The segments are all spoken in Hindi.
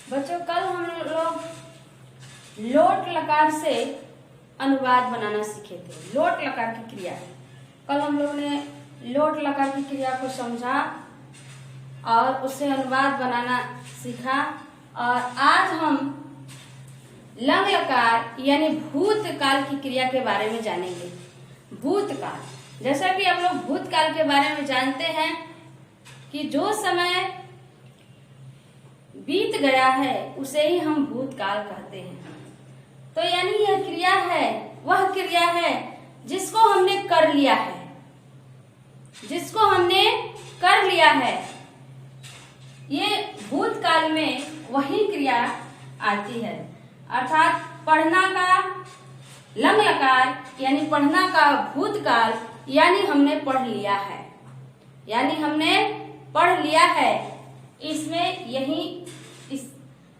बच्चों कल हम लोग लोट लकार से अनुवाद बनाना सीखे थे। लोट लकार की क्रिया, कल हम लोग ने लोट लकार की क्रिया को समझा और उससे अनुवाद बनाना सीखा। और आज हम लंग लकार यानी भूतकाल की क्रिया के बारे में जानेंगे। भूतकाल, जैसा कि आप लोग भूतकाल के बारे में जानते हैं कि जो समय बीत गया है उसे ही हम भूतकाल कहते हैं। तो यानी यह क्रिया है, वह क्रिया है जिसको हमने कर लिया है, जिसको हमने कर लिया है। ये भूतकाल में वही क्रिया आती है, अर्थात पढ़ना का लंग लकार यानी पढ़ना का भूतकाल यानी हमने पढ़ लिया है, यानी हमने पढ़ लिया है। इसमें यही इस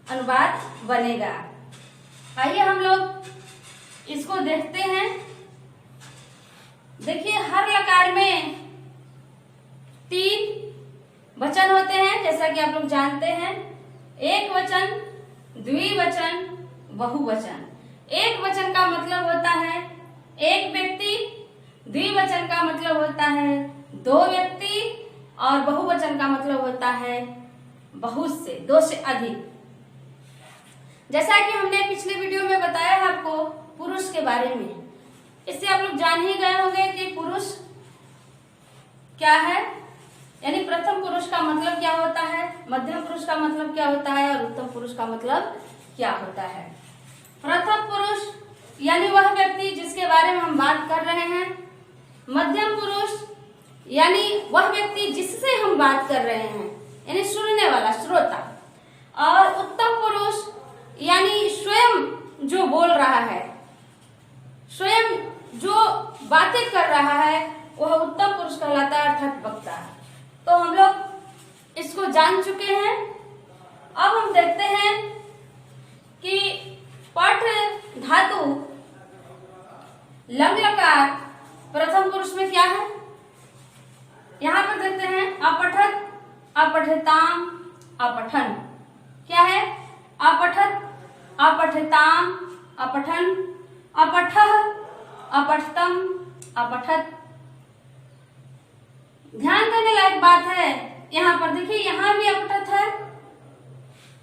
अनुवाद बनेगा। आइए हम लोग इसको देखते हैं। देखिए, हर लकार में 3 वचन होते हैं, जैसा कि आप लोग जानते हैं। एक वचन, द्विवचन, बहुवचन। एक वचन का मतलब होता है एक व्यक्ति, द्विवचन का मतलब होता है 2 व्यक्ति और बहुवचन का मतलब होता है बहुत से, 2 से अधिक। जैसा कि हमने पिछले वीडियो में बताया है आपको पुरुष के बारे में, इससे आप लोग जान ही गए होंगे कि पुरुष क्या है, यानी प्रथम पुरुष का मतलब क्या होता है, मध्यम पुरुष का मतलब क्या होता है और उत्तम पुरुष का मतलब क्या होता है। प्रथम पुरुष यानी वह व्यक्ति जिसके बारे में हम बात कर रहे हैं। मध्यम पुरुष यानी वह व्यक्ति जिससे हम बात कर रहे हैं, यानी सुनने वाला, श्रोता। और उत्तम पुरुष यानी स्वयं जो बोल रहा है, स्वयं जो बातें कर रहा है, वह उत्तम पुरुष कहलाता है, अर्थात वक्ता। तो हम लोग इसको जान चुके हैं। अब हम देखते हैं कि पठ धातु लंग लकार प्रथम पुरुष में क्या है। यहाँ पर देखते हैं अपठत, अपठताम, अपठन। क्या है? अपठत, अपठताम, अपठन, अपठः, अपठतम, अपठत। ध्यान देने लायक बात है, यहाँ पर देखिए, यहाँ भी अपठत है,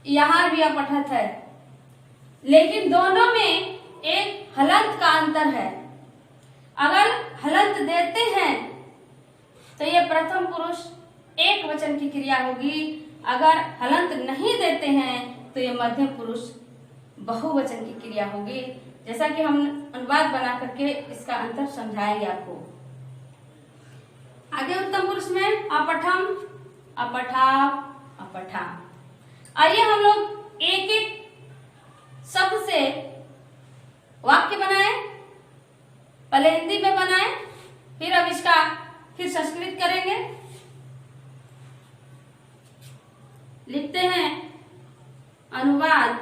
यहाँ भी अपठत है, लेकिन दोनों में एक हलंत का अंतर है। अगर हलंत देते हैं तो ये प्रथम पुरुष एक वचन की क्रिया होगी, अगर हलंत नहीं देते हैं तो ये मध्यम पुरुष बहुवचन की क्रिया होगी। जैसा कि हम अनुवाद बना करके इसका अंतर समझाएंगे आपको। आगे उत्तम पुरुष में अपठम, अपठा, अपठा। आइए हम लोग एक एक शब्द से वाक्य बनाएं। पहले हिंदी में बनाएं, फिर अब इसका संस्कृत करेंगे। लिखते हैं अनुवाद।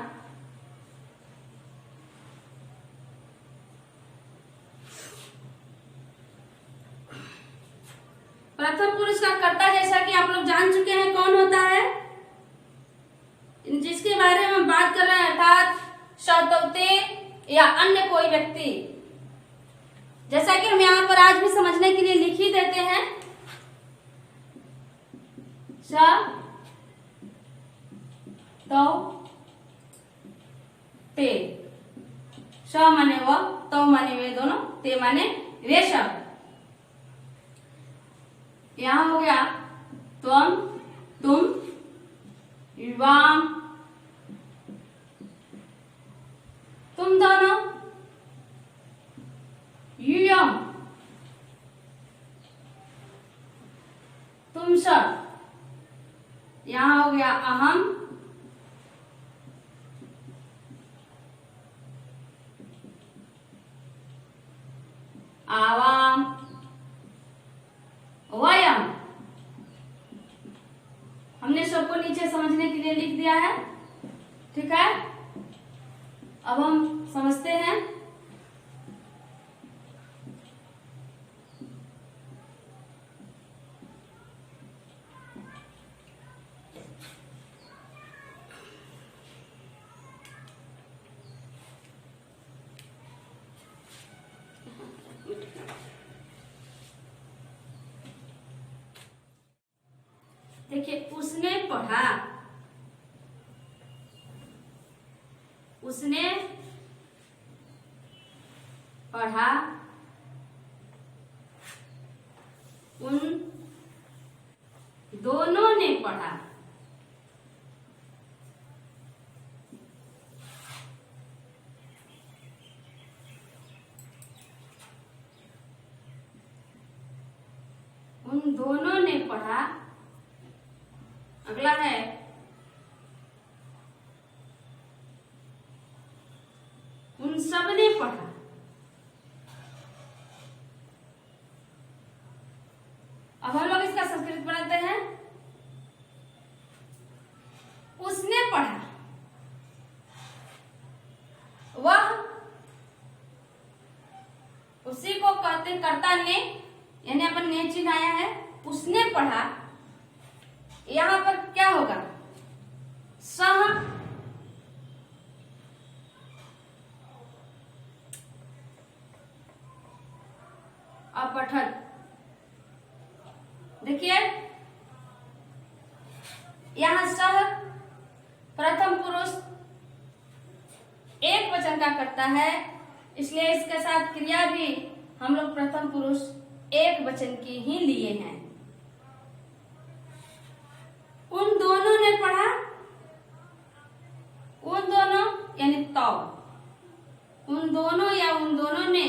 प्रथम पुरुष का कर्ता, जैसा कि आप लोग जान चुके हैं कौन होता है, जिसके बारे में हम बात कर रहे हैं, अर्थात सौतौते या अन्य कोई व्यक्ति। जैसा कि हम यहाँ पर आज भी समझने के लिए लिख ही देते हैं, स तौ ते। स माने वह, तौ माने वे दोनों, ते माने वे सब। यहाँ हो गया त्वम, तुम, युवाम, तुम दोनों, युयम, तुम सब। यहाँ हो गया अहम, आवाम, वयम। हमने सबको नीचे समझने के लिए लिख दिया है, ठीक है। अब हम समझते हैं। देखिए, उसने पढ़ा, उसने पढ़ा, उन दोनों ने पढ़ा। उन दोनों ने पढ़ा। अगला है उन सब ने पढ़ा। अब हम लोग इसका संस्कृत बनाते हैं। उसने पढ़ा, वह, उसी को कहते कर्ता ने, यानी अपन ने चिन्ह आया है। उसने पढ़ा, यहां पर क्या होगा? सह, अपठत। देखिए, यहां सह प्रथम पुरुष एक वचन का करता है, इसलिए इसके साथ क्रिया भी हम लोग प्रथम पुरुष एक वचन की ही लिए हैं। उन दोनों ने पढ़ा, उन दोनों यानी तो, उन दोनों या उन दोनों ने,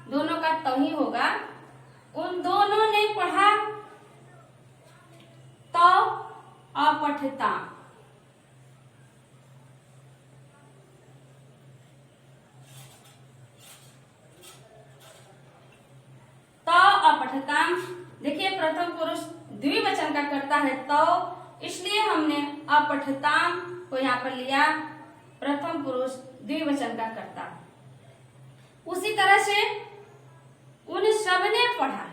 दोनों का तो ही होगा। उन दोनों ने पढ़ा तो अपठता। तो अपठताम। देखिए, प्रथम पुरुष द्विवचन का करता है तो, इसलिए हमने अपठताम को यहाँ पर लिया, प्रथम पुरुष द्विवचन का करता। उसी तरह से उन सब ने पढ़ा,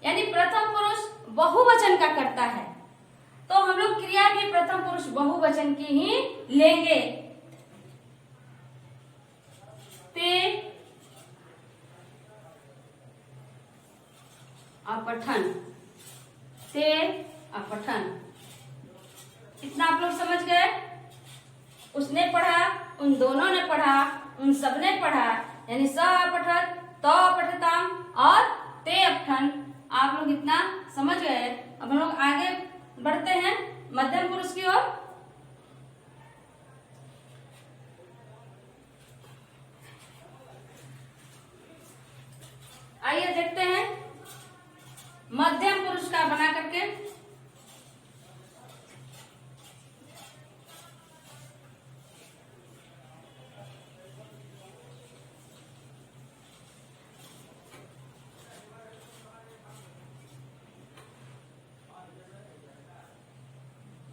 यानी प्रथम पुरुष बहुवचन का करता है, तो हम लोग क्रिया भी प्रथम पुरुष बहुवचन की ही लेंगे। ते अपठन, ते अपठन। इतना आप लोग समझ गए? उसने पढ़ा, उन दोनों ने पढ़ा, उन सब ने पढ़ा, यानी स अपठत, तो अपठताम और ते अपठन। आप लोग इतना समझ गए। अब हम लोग आगे बढ़ते हैं मध्यम पुरुष की ओर। आइए देखते हैं मध्यम पुरुष का बना करके।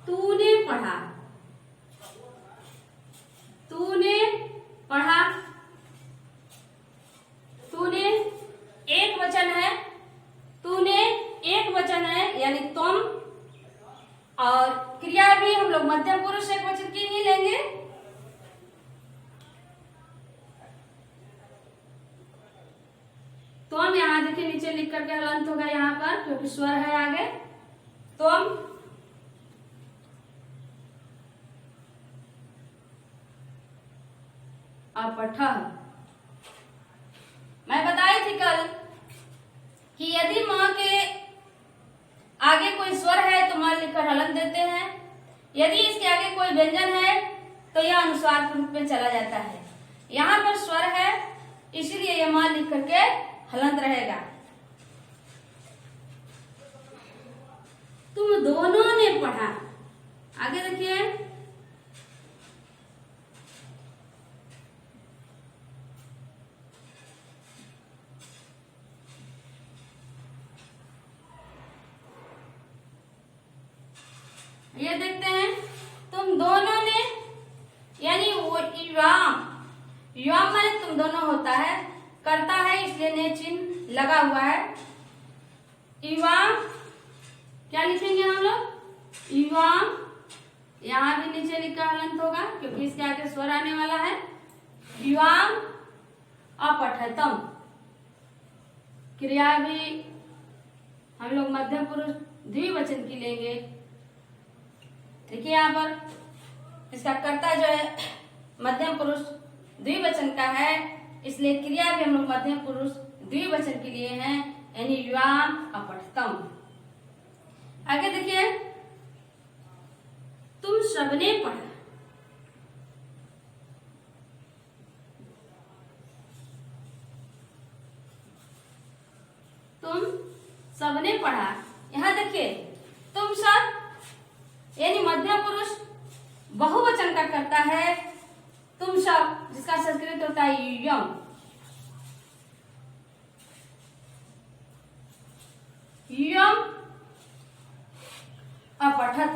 तूने पढ़ा, तूने पढ़ा, तूने एक वचन है, तूने एक वचन है यानी तुम, और क्रिया भी हम लोग मध्यम पुरुष एक वचन की ही लेंगे। तुम यहाँ देखिए नीचे लिख करके हलंत होगा यहाँ पर, क्योंकि स्वर है आगे। तुम, अपठ। मैं बताई थी कल कि यदि मां के आगे कोई स्वर है तो मां लिखकर हलंत देते हैं, यदि इसके आगे कोई व्यंजन है तो यह अनुस्वार के रूप में चला जाता है। यहाँ पर स्वर है, इसीलिए यह मां लिख करके हलंत रहेगा। तुम दोनों ने पढ़ा, आगे देखिए, ये देखते हैं, तुम दोनों ने, यानी वो युवाम, युवाम माने तुम दोनों होता है, करता है इसलिए ने चिन्ह लगा हुआ है। युवाम क्या लिखेंगे हम लोग? युवाम, यहाँ भी नीचे लिखा हलंत होगा क्योंकि इसके आगे स्वर आने वाला है। युवाम अपठतम, क्रिया भी हम लोग मध्यम पुरुष द्विवचन की लेंगे। देखिए यहाँ पर इसका कर्ता जो है मध्यम पुरुष द्विवचन का है, इसलिए क्रिया भी हम लोग मध्यम पुरुष द्विवचन के लिए हैं, यानी युवाम अपठतम। आगे देखिए, तुम सबने पढ़ा। तुम सबने पढ़ा। यहां देखिए, तुम सब यानी मध्यम पुरुष बहुवचन का करता है। तुम सब जिसका संस्कृत होता है यूयम। यूयम अपठत,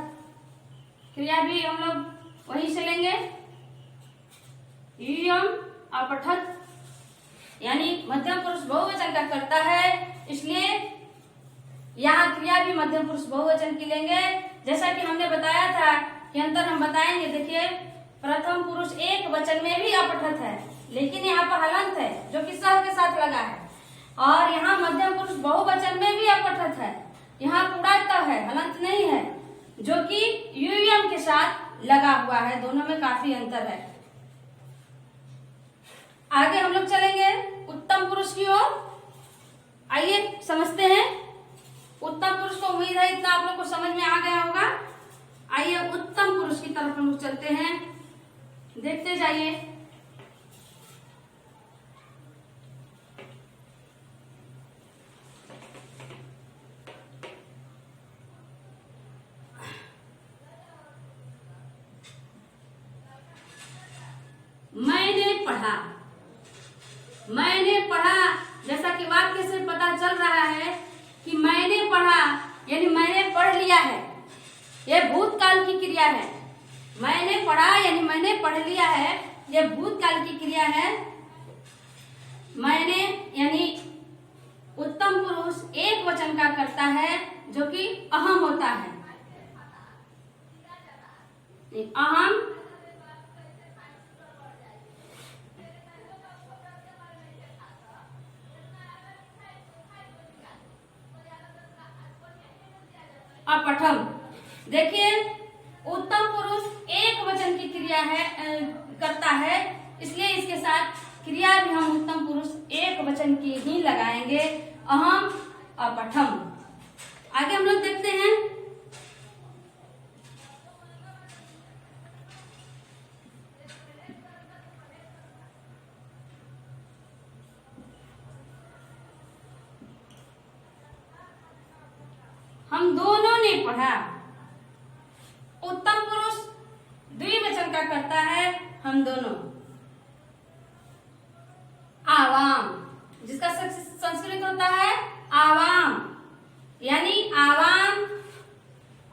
क्रिया भी हम लोग वही से लेंगे। यूयम अपठत यानी मध्यम पुरुष बहुवचन का करता है, इसलिए यहाँ क्रिया भी मध्यम पुरुष बहुवचन की लेंगे। जैसा कि हमने बताया था कि अंतर हम बताएंगे। देखिए, प्रथम पुरुष एक वचन में भी अपठत है, लेकिन यहाँ पर हलंत है जो कि सह के साथ लगा है, और यहाँ मध्यम पुरुष बहुवचन में भी अपठत है। यहाँ पुरातः है, हलंत नहीं है, जो कि यूयम के साथ लगा हुआ है। दोनों में काफी अंतर है। आगे हम लोग चलेंगे उत्तम पुरुष की ओर। आइए समझते हैं उत्तम पुरुष को। उम्मीद है इतना आप लोग को समझ में आ गया होगा। आइए उत्तम पुरुष की तरफ हम लोग चलते हैं, देखते जाइए। मैंने पढ़ा। मैंने पढ़ा, जैसा कि वाक्य से पता चल रहा है कि मैंने पढ़ा यानी मैंने पढ़ लिया है। यह भूतकाल की क्रिया है। मैंने पढ़ा यानी मैंने पढ़ लिया है, यह भूतकाल की क्रिया है। मैंने यानी उत्तम पुरुष एक वचन का करता है, जो कि अहम होता है। अहम अपठम। देखिए, उत्तम पुरुष एक वचन की क्रिया है करता है, इसलिए इसके साथ क्रिया भी हम उत्तम पुरुष एक वचन की ही लगाएंगे। अहम अपठम। आगे हम लोग देखते हैं। हम दोनों ने पढ़ा। उत्तम पुरुष द्विवचन का करता है, हम दोनों। आवाम, जिसका संस्कृत होता है आवाम, यानी आवाम।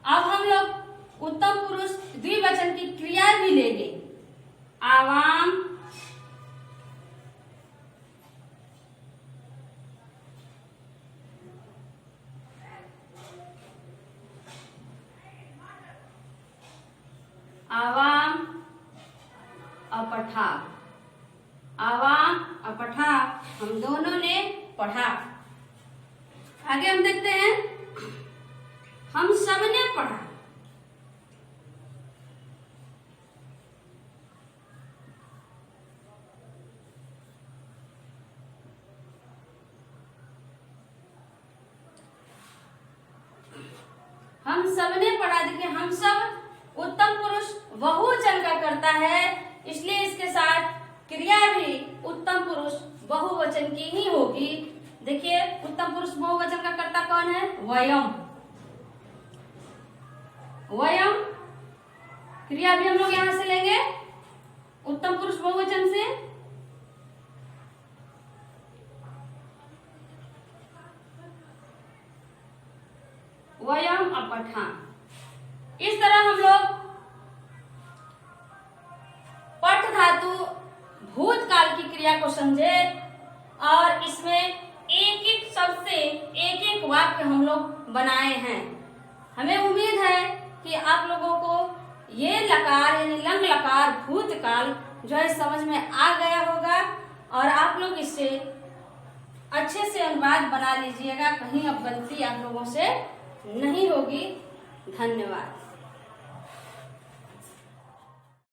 अब हम लोग उत्तम पुरुष द्विवचन की क्रिया भी लेंगे। आवाम आवाम अपठा। आवाम अपठा, हम दोनों ने पढ़ा। आगे हम देखते हैं, हम सबने पढ़ा। हम सबने पढ़ा। देखिए, हम सब उत्तम पुरुष बहुवचन का करता है, इसलिए इसके साथ क्रिया भी उत्तम पुरुष बहुवचन की ही होगी। देखिए, उत्तम पुरुष बहुवचन का कर्ता कौन है? वयम। वयम क्रिया भी हम लोग यहां से लेंगे उत्तम पुरुष बहुवचन से। वयम अपठा। इस तरह हम लोग पठ धातु भूतकाल की क्रिया को समझे, और इसमें एक एक शब्द से एक एक वाक्य हम लोग बनाए हैं। हमें उम्मीद है कि आप लोगों को ये लकार यानी लंग लकार भूतकाल जो है समझ में आ गया होगा, और आप लोग इससे अच्छे से अनुवाद बना लीजिएगा। कहीं अब गलती आप लोगों से नहीं होगी। धन्यवाद।